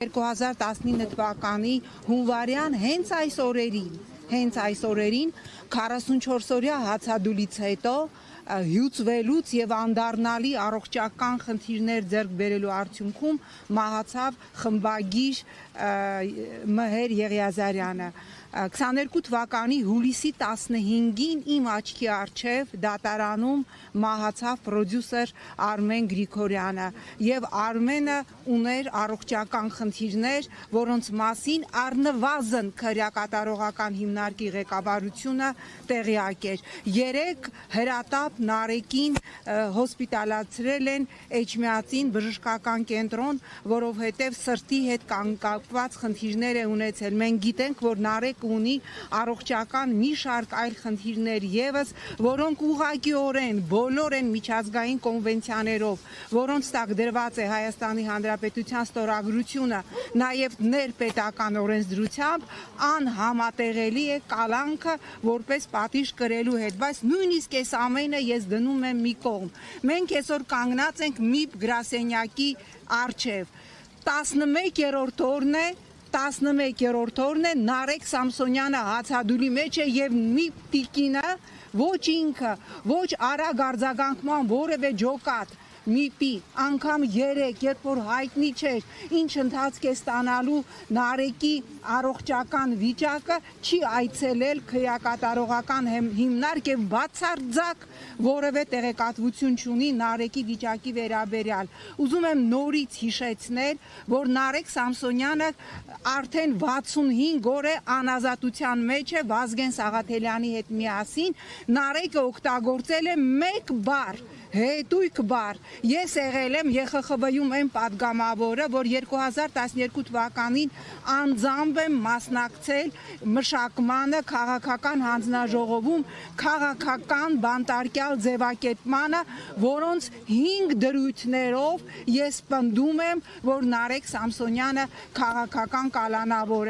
2019 թվականի հունվարյան հենց այս օրերին 44-օրյա հացադուլից հետո հյուծվելուց եւ անդառնալի առողջական խնդիրներ ձեռք բերելու արդյունքում մահացավ խմբագիր Մհեր Եղիազարյանը 22 թվականի հուլիսի 15-ին իմ աչքի առջև դատարանում մահացավ պրոդյուսեր Արմեն Գրիգորյանը եւ Արմենը ուներ առողջական խնդիրներ, որոնց մասին առնվազն քրեակատարողական հիմնարկի ղեկավարությունը տեղյակ էր։ 3 հրատապ Նարեկին հոսպիտալացրել են Էջմիածին բժշկական կենտրոն, որովհետեւ սրտի հետ կապված խնդիրներ է ունեցել։ Մենք գիտենք, որ Նարեկ ունի առողջական մի շարք այլ խնդիրներ եւս, որոնք ուղղակիորեն բոլոր են միջազգային կոնվենցիաներով, որոնց տակ դրված է Հայաստանի Հանրապետության ստորագրությունը, նաեւ ներպետական օրենսդրությամբ անհամատեղելի է կալանքը որպես պատիժ կրելու հետ, բայց նույնիսկ այս ամենը ես դնում եմ մի կողմ։ Մենք այսօր կանգնած ենք ՄԻՊ գրասենյակի առջև 11-րդ օրն է Նարեկ Սամսոնյանը հացադուլի մեջ է եւ մի տիկինը ոչ ինքը, ոչ արագ արձագանքման որևէ ջոկատ ՄԻՊ-ի անգամ 3, երբ որ հայտնի չէր, ինչ ընթացք է ստանալու Նարեկի առողջական վիճակը, չի այցելել քրեակատարողական հիմնարկ եւ բացարձակ որևէ տեղեկատվություն չունի Նարեկի վիճակի վերաբերյալ։ Ուզում եմ նորից հիշեցնել, որ Նարեկ Սամսոնյանը արդեն 65 օր է անազատության մեջ է Վազգեն Սաղաթելյանի հետ միասին։ Նարեկը օգտագործել է 1 բառ, հետույք բառ։ Ես եղել եմ ԵԽԽՎ-ում այն պատգամավորը, որ 2012 թվականին անձամբ եմ մասնակցել մշակմանը քաղաքական հանձնաժողովում քաղաքական բանտարկյալ ձևակերպմանը, որոնց 5 դրույթներով ես պնդում եմ, որ Նարեկ Սամսոնյանը քաղաքական կալանավոր է։